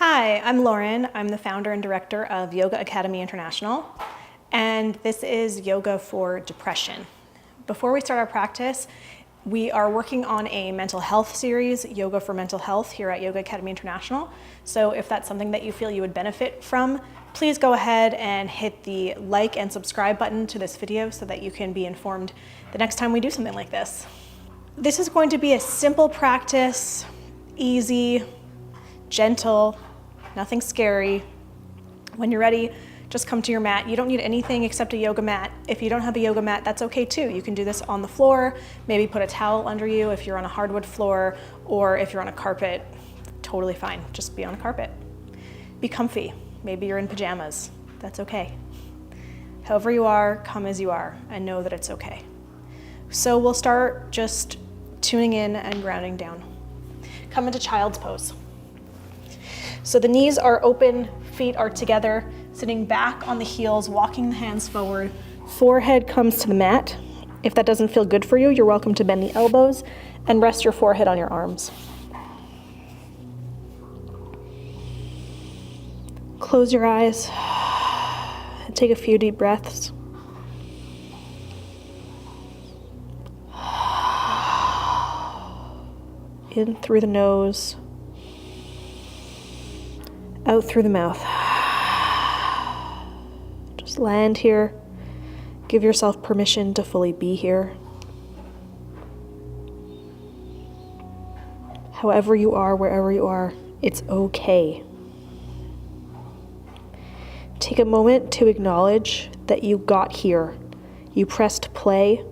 Hi, I'm Lauren. I'm the founder and director of Yoga Academy International, and this is yoga for depression. Before we start our practice, we are working on a mental health series, Yoga for Mental Health, here at Yoga Academy International. So if that's something that you feel you would benefit from, please go ahead and hit the like and subscribe button to this video so that you can be informed the next time we do something like this. This is going to be a simple practice, easy, gentle, nothing scary. When you're ready, just come to your mat. You don't need anything except a yoga mat. If you don't have a yoga mat, that's okay too. You can do this on the floor, maybe put a towel under you if you're on a hardwood floor, or if you're on a carpet, totally fine. Just be on a carpet. Be comfy. Maybe you're in pajamas. That's okay. However you are, come as you are, and know that it's okay. So we'll start just tuning in and grounding down. Come into child's pose. So the knees are open, feet are together, sitting back on the heels, walking the hands forward. Forehead comes to the mat. If that doesn't feel good for you, you're welcome to bend the elbows and rest your forehead on your arms. Close your eyes and take a few deep breaths. In through the nose, out through the mouth. Just land here. Give yourself permission to fully be here. However you are, wherever you are, it's okay. Take a moment to acknowledge that you got here. You pressed play.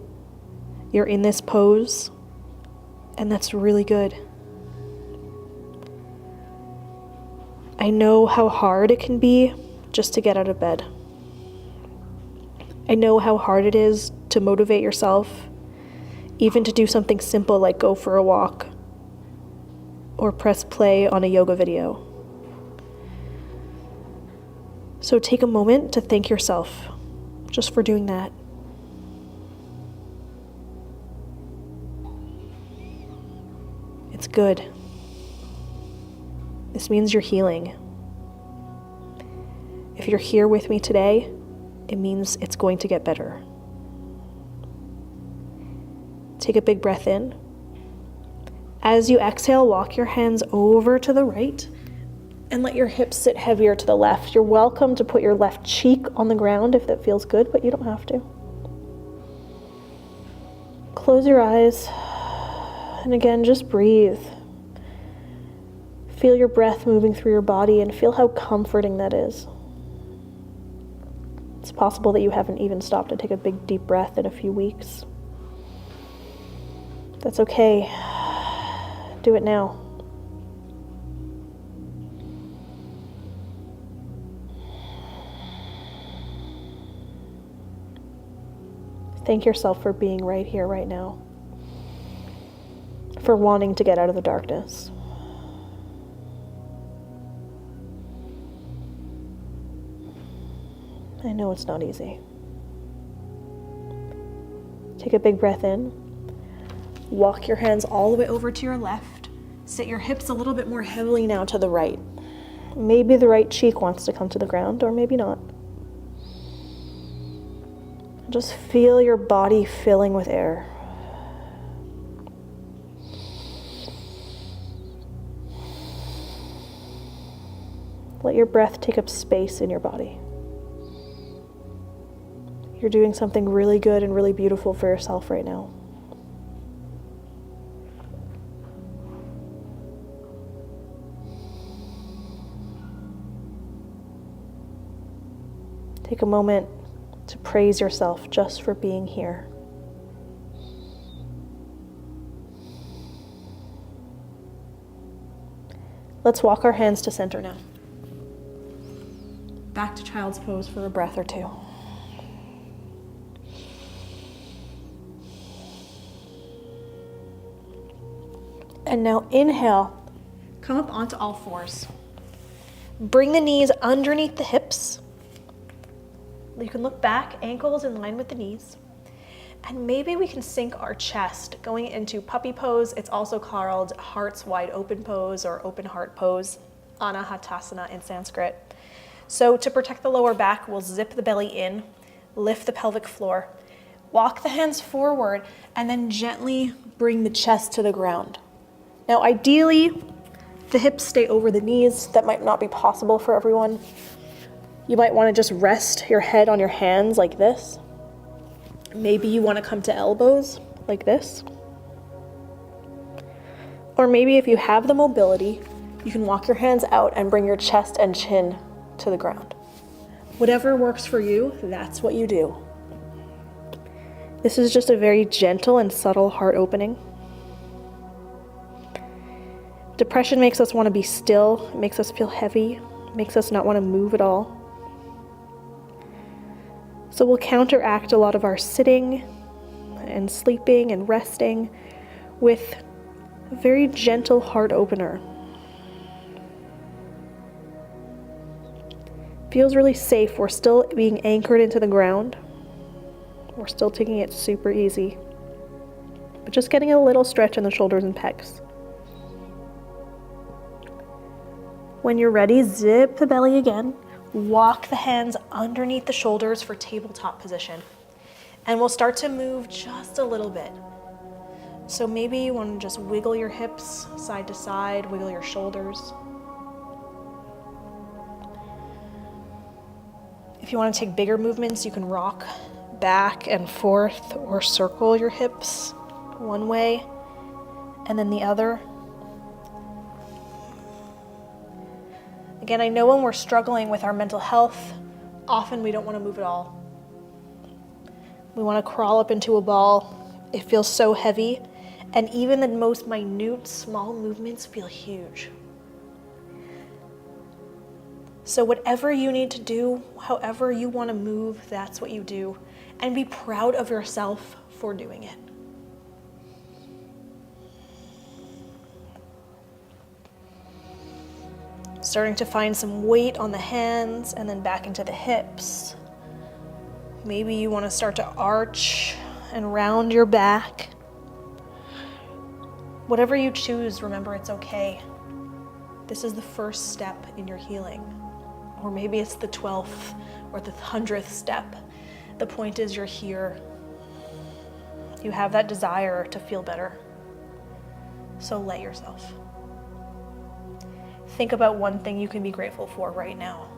You're in this pose, and that's really good. I know how hard it can be just to get out of bed. I know how hard it is to motivate yourself, even to do something simple like go for a walk or press play on a yoga video. So take a moment to thank yourself just for doing that. It's good. This means you're healing. If you're here with me today, it means it's going to get better. Take a big breath in. As you exhale, walk your hands over to the right and let your hips sit heavier to the left. You're welcome to put your left cheek on the ground if that feels good, but you don't have to. Close your eyes, and again, just breathe. Feel your breath moving through your body and feel how comforting that is. It's possible that you haven't even stopped to take a big deep breath in a few weeks. That's okay. Do it now. Thank yourself for being right here, right now. For wanting to get out of the darkness. I know it's not easy. Take a big breath in. Walk your hands all the way over to your left. Sit your hips a little bit more heavily now to the right. Maybe the right cheek wants to come to the ground, or maybe not. Just feel your body filling with air. Let your breath take up space in your body. You're doing something really good and really beautiful for yourself right now. Take a moment to praise yourself just for being here. Let's walk our hands to center now. Back to child's pose for a breath or two. And now inhale, come up onto all fours. Bring the knees underneath the hips. You can look back, ankles in line with the knees. And maybe we can sink our chest going into puppy pose. It's also called heart's wide open pose or open heart pose. Anahatasana in Sanskrit. So to protect the lower back, we'll zip the belly in, lift the pelvic floor, walk the hands forward, and then gently bring the chest to the ground. Now, ideally, the hips stay over the knees. That might not be possible for everyone. You might want to just rest your head on your hands like this. Maybe you want to come to elbows like this. Or maybe if you have the mobility, you can walk your hands out and bring your chest and chin to the ground. Whatever works for you, that's what you do. This is just a very gentle and subtle heart opening. Depression makes us want to be still, makes us feel heavy, makes us not want to move at all. So we'll counteract a lot of our sitting and sleeping and resting with a very gentle heart opener. Feels really safe. We're still being anchored into the ground. We're still taking it super easy, but just getting a little stretch in the shoulders and pecs. When you're ready, zip the belly again. Walk the hands underneath the shoulders for tabletop position. And we'll start to move just a little bit. So maybe you want to just wiggle your hips side to side, wiggle your shoulders. If you want to take bigger movements, you can rock back and forth or circle your hips one way and then the other. Again, I know when we're struggling with our mental health, often we don't want to move at all. We want to crawl up into a ball. It feels so heavy, and even the most minute, small movements feel huge. So whatever you need to do, however you want to move, that's what you do, and be proud of yourself for doing it. Starting to find some weight on the hands and then back into the hips. Maybe you want to start to arch and round your back. Whatever you choose, remember it's okay. This is the first step in your healing. Or maybe it's the 12th or the 100th step. The point is you're here. You have that desire to feel better. So let yourself. Think about one thing you can be grateful for right now.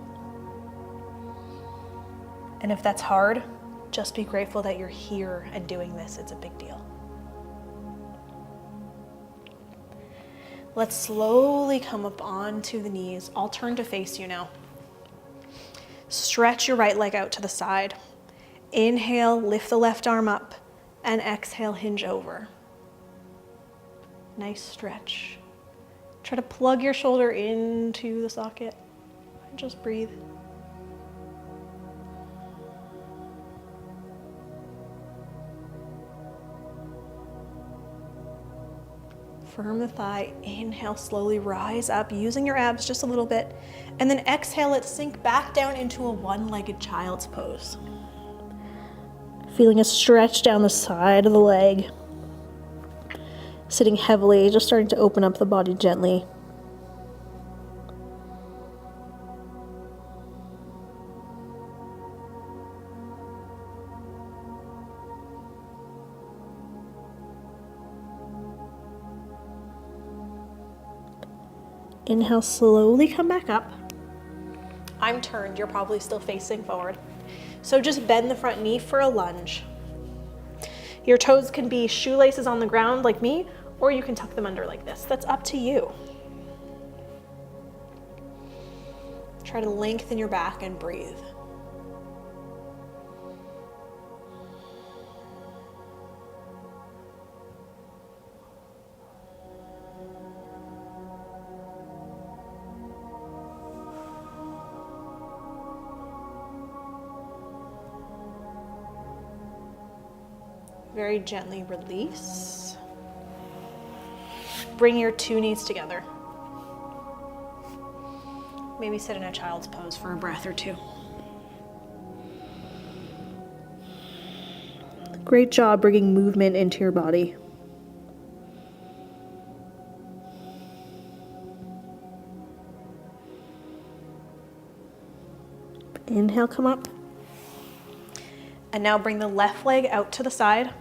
And if that's hard, just be grateful that you're here and doing this. It's a big deal. Let's slowly come up onto the knees. I'll turn to face you now. Stretch your right leg out to the side. Inhale, lift the left arm up, and exhale, hinge over. Nice stretch. Try to plug your shoulder into the socket. Just breathe. Firm the thigh. Inhale, slowly rise up, using your abs just a little bit. And then exhale, let's sink back down into a one-legged child's pose. Feeling a stretch down the side of the leg. Sitting heavily, just starting to open up the body gently. Inhale, slowly come back up. I'm turned, you're probably still facing forward. So just bend the front knee for a lunge. Your toes can be shoelaces on the ground like me, or you can tuck them under like this. That's up to you. Try to lengthen your back and breathe. Very gently release. Bring your two knees together. Maybe sit in a child's pose for a breath or two. Great job bringing movement into your body. Inhale, come up. And now bring the left leg out to the side.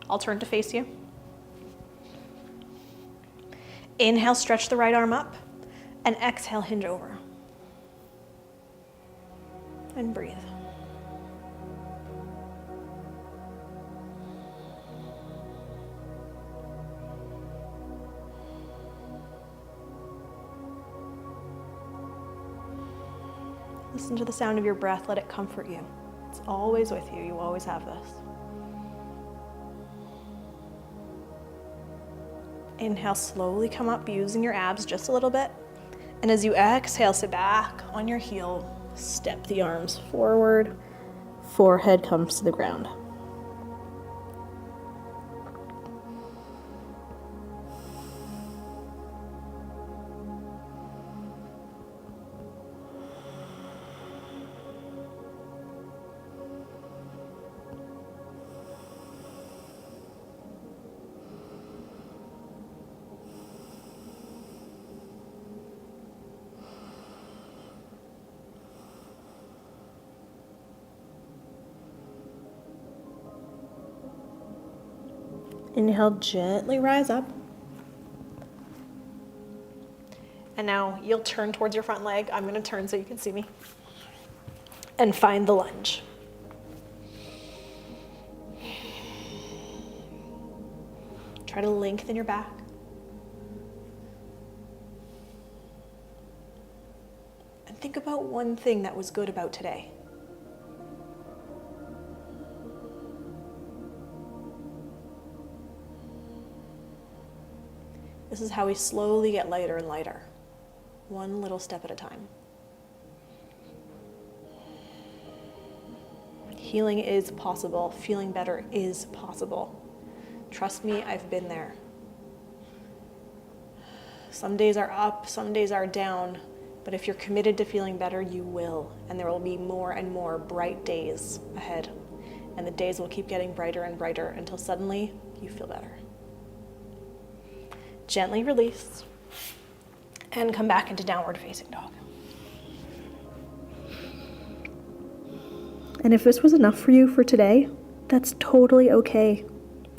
I'll turn to face you. Inhale, stretch the right arm up. And exhale, hinge over. And breathe. Listen to the sound of your breath. Let it comfort you. It's always with you. You always have this. Inhale, slowly come up using your abs just a little bit. And as you exhale, sit back on your heel. Step the arms forward. Forehead comes to the ground. Inhale, gently rise up. And now you'll turn towards your front leg. I'm going to turn so you can see me. And find the lunge. Try to lengthen your back. And think about one thing that was good about today. This is how we slowly get lighter and lighter, one little step at a time. Healing is possible. Feeling better is possible. Trust me, I've been there. Some days are up, some days are down, but if you're committed to feeling better, you will. And there will be more and more bright days ahead. And the days will keep getting brighter and brighter until suddenly you feel better. Gently release and come back into downward facing dog. And if this was enough for you for today, that's totally okay.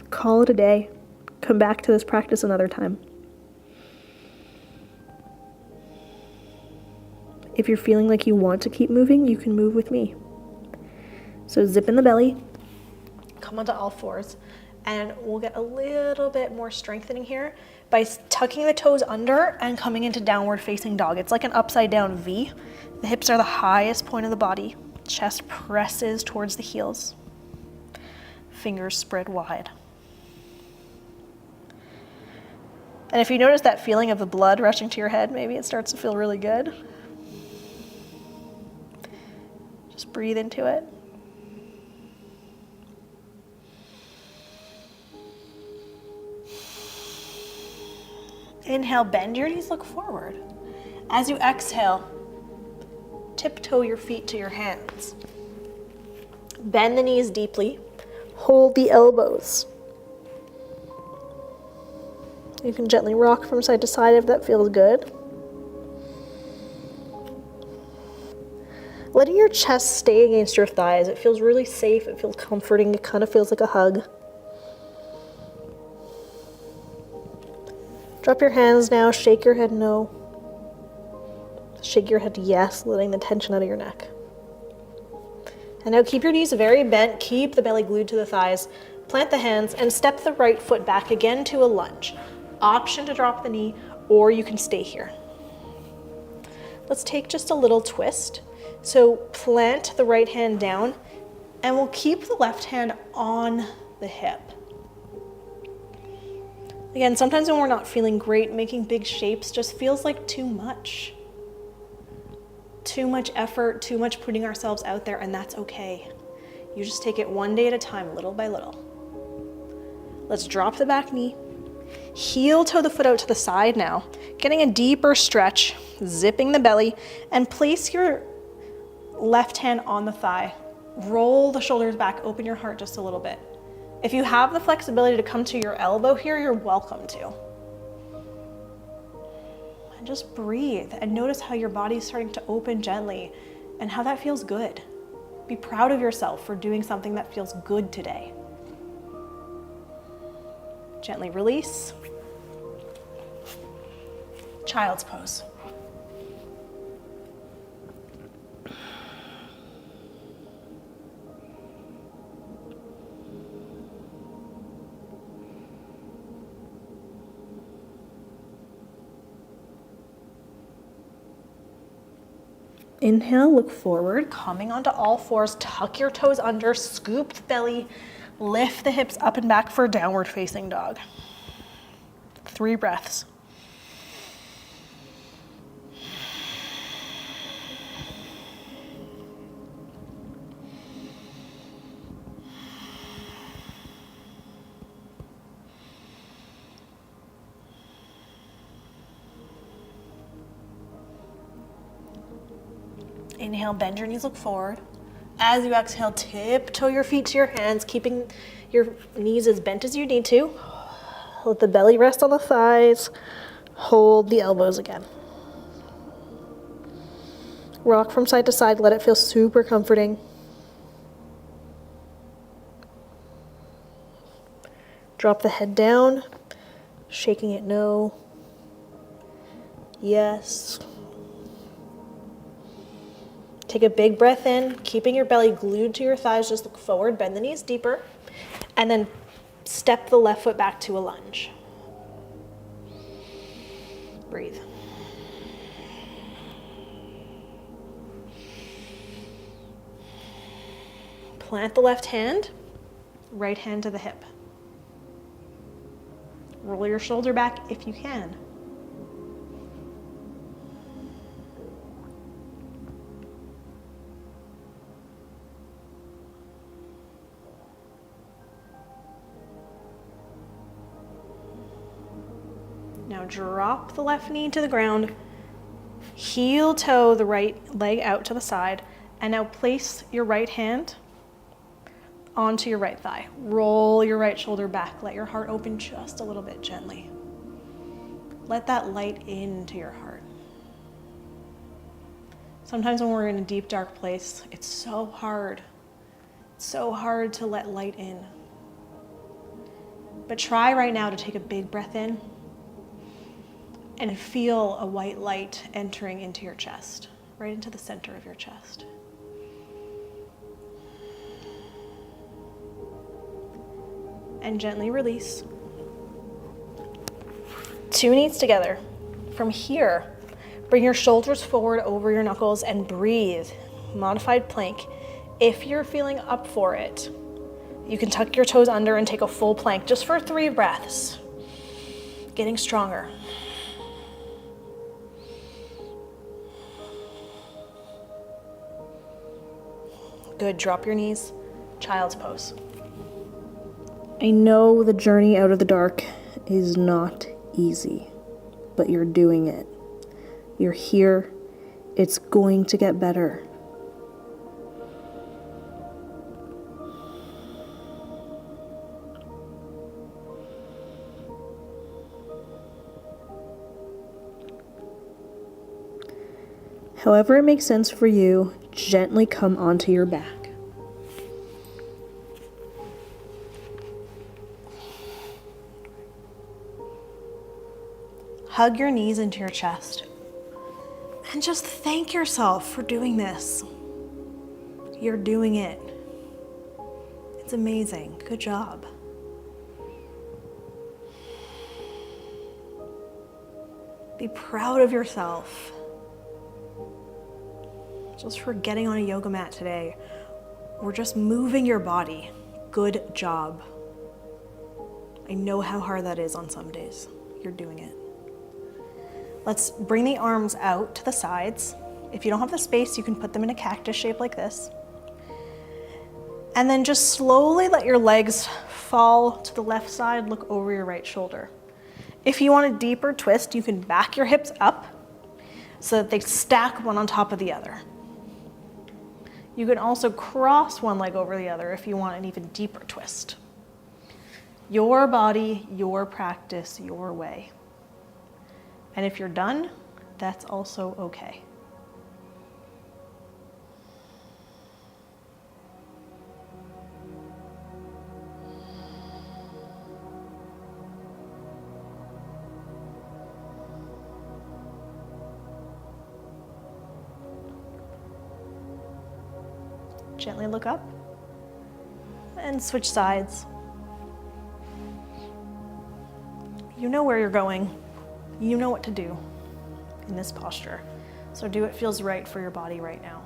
Call it a day. Come back to this practice another time. If you're feeling like you want to keep moving, you can move with me. So zip in the belly, come onto all fours, and we'll get a little bit more strengthening here by tucking the toes under and coming into downward facing dog. It's like an upside down V. The hips are the highest point of the body. Chest presses towards the heels. Fingers spread wide. And if you notice that feeling of the blood rushing to your head, maybe it starts to feel really good. Just breathe into it. Inhale, bend your knees, look forward. As you exhale, tiptoe your feet to your hands. Bend the knees deeply. Hold the elbows. You can gently rock from side to side if that feels good. Letting your chest stay against your thighs. It feels really safe. It feels comforting. It kind of feels like a hug. Drop your hands now, shake your head no. Shake your head yes, letting the tension out of your neck. And now keep your knees very bent, keep the belly glued to the thighs, plant the hands, and step the right foot back again to a lunge. Option to drop the knee, or you can stay here. Let's take just a little twist. So plant the right hand down, and we'll keep the left hand on the hip. Again, sometimes when we're not feeling great, making big shapes just feels like too much. Too much effort, too much putting ourselves out there, and that's okay. You just take it one day at a time, little by little. Let's drop the back knee. Heel toe the foot out to the side now, getting a deeper stretch, zipping the belly, and place your left hand on the thigh. Roll the shoulders back, open your heart just a little bit. If you have the flexibility to come to your elbow here, you're welcome to. And just breathe and notice how your body's starting to open gently and how that feels good. Be proud of yourself for doing something that feels good today. Gently release. Child's pose. Inhale, look forward, coming onto all fours, tuck your toes under, scoop the belly, lift the hips up and back for downward facing dog. 3 breaths. Inhale, bend your knees, look forward. As you exhale, tiptoe your feet to your hands, keeping your knees as bent as you need to. Let the belly rest on the thighs. Hold the elbows again. Rock from side to side, let it feel super comforting. Drop the head down, shaking it no, yes. Take a big breath in, keeping your belly glued to your thighs, just look forward, bend the knees deeper, and then step the left foot back to a lunge. Breathe. Plant the left hand, right hand to the hip. Roll your shoulder back if you can. Now drop the left knee to the ground, heel toe the right leg out to the side, and now place your right hand onto your right thigh. Roll your right shoulder back. Let your heart open just a little bit gently. Let that light into your heart. Sometimes when we're in a deep, dark place, it's so hard. It's so hard to let light in. But try right now to take a big breath in and feel a white light entering into your chest, right into the center of your chest. And gently release. 2 knees together. From here, bring your shoulders forward over your knuckles and breathe. Modified plank. If you're feeling up for it, you can tuck your toes under and take a full plank just for 3 breaths. Getting stronger. Good, drop your knees. Child's pose. I know the journey out of the dark is not easy, but you're doing it. You're here. It's going to get better. However it makes sense for you, gently come onto your back. Hug your knees into your chest and just thank yourself for doing this. You're doing it. It's amazing. Good job. Be proud of yourself just for getting on a yoga mat today, or just moving your body. Good job. I know how hard that is on some days. You're doing it. Let's bring the arms out to the sides. If you don't have the space, you can put them in a cactus shape like this. And then just slowly let your legs fall to the left side, look over your right shoulder. If you want a deeper twist, you can back your hips up so that they stack one on top of the other. You can also cross one leg over the other if you want an even deeper twist. Your body, your practice, your way. And if you're done, that's also okay. Gently look up and switch sides. You know where you're going. You know what to do in this posture. So do what feels right for your body right now.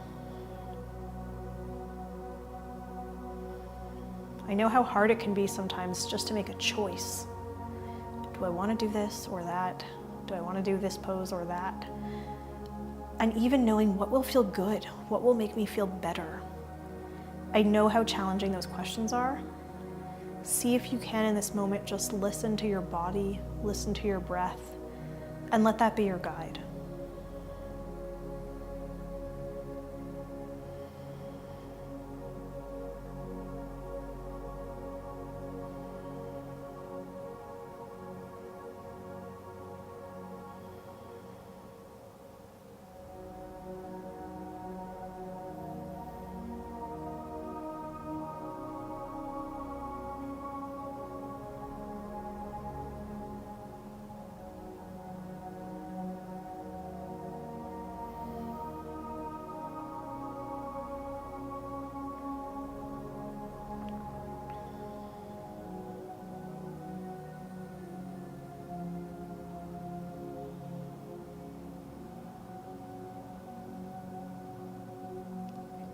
I know how hard it can be sometimes just to make a choice. Do I want to do this or that? Do I want to do this pose or that? And even knowing what will feel good, what will make me feel better. I know how challenging those questions are. See if you can in this moment just listen to your body, listen to your breath, and let that be your guide.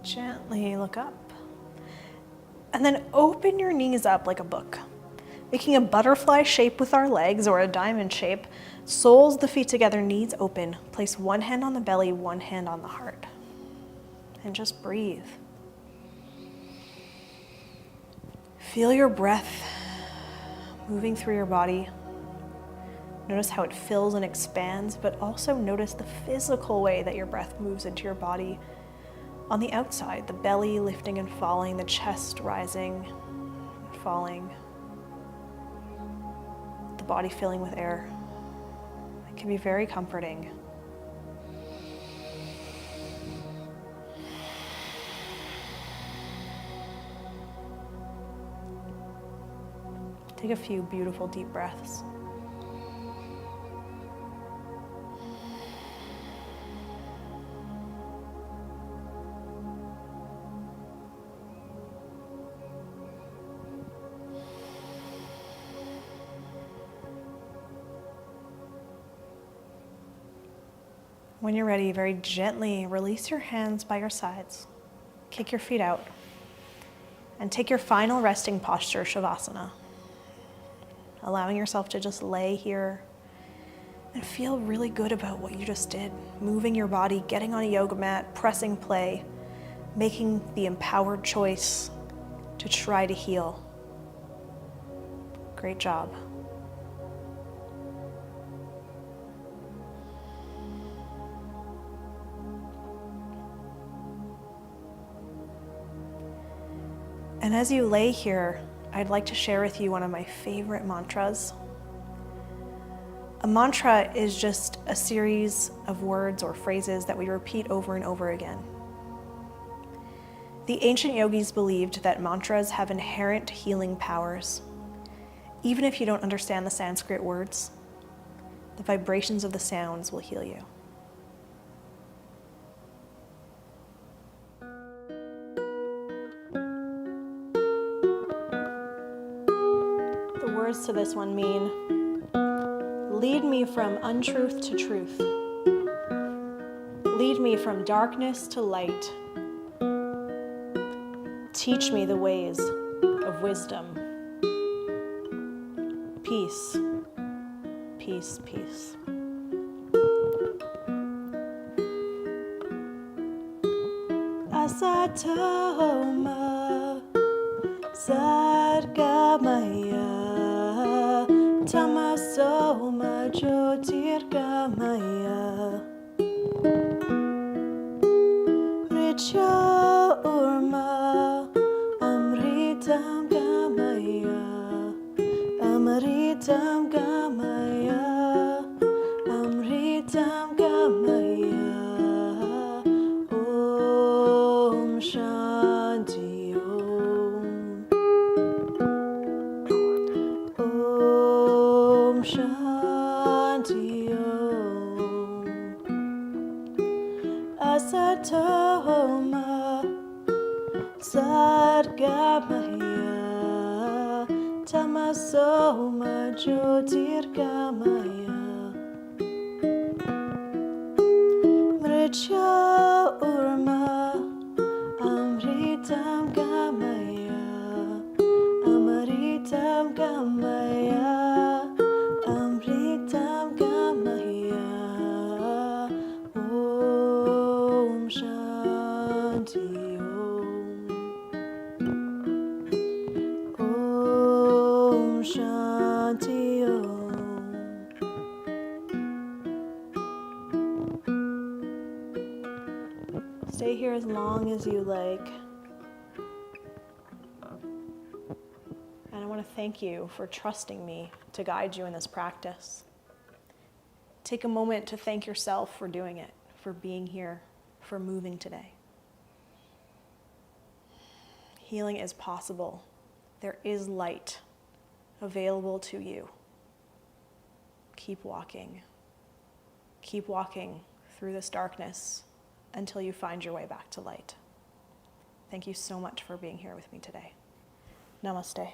Gently look up. And then open your knees up like a book, making a butterfly shape with our legs or a diamond shape. Soles the feet together, knees open. Place one hand on the belly, one hand on the heart. And just breathe. Feel your breath moving through your body. Notice how it fills and expands, but also notice the physical way that your breath moves into your body. On the outside, the belly lifting and falling, the chest rising and falling, the body filling with air. It can be very comforting. Take a few beautiful deep breaths. When you're ready, very gently release your hands by your sides. Kick your feet out. And take your final resting posture, Shavasana. Allowing yourself to just lay here and feel really good about what you just did. Moving your body, getting on a yoga mat, pressing play, making the empowered choice to try to heal. Great job. And as you lay here, I'd like to share with you one of my favorite mantras. A mantra is just a series of words or phrases that we repeat over and over again. The ancient yogis believed that mantras have inherent healing powers. Even if you don't understand the Sanskrit words, the vibrations of the sounds will heal you. The words to this one mean, lead me from untruth to truth. Lead me from darkness to light. Teach me the ways of wisdom. Peace, peace, peace. Asatoma Sargamaya Tamasoma Jyotirgamaya Richa Urma Amritam Gamaya Amritam Gamaya Amritam Gamaya Om Shanti Om Shanti Om Asatoma Sargamaya Tamasoma Jyotirgamaya Mricha Urma Amritam Gamaya Amritam Gamaya Amritam Gamaya Om Shanti Om Shanti Om. Stay here as long as you like. And I want to thank you for trusting me to guide you in this practice. Take a moment to thank yourself for doing it, for being here, for moving today. Healing is possible. There is light available to you. Keep walking. Keep walking through this darkness until you find your way back to light. Thank you so much for being here with me today. Namaste.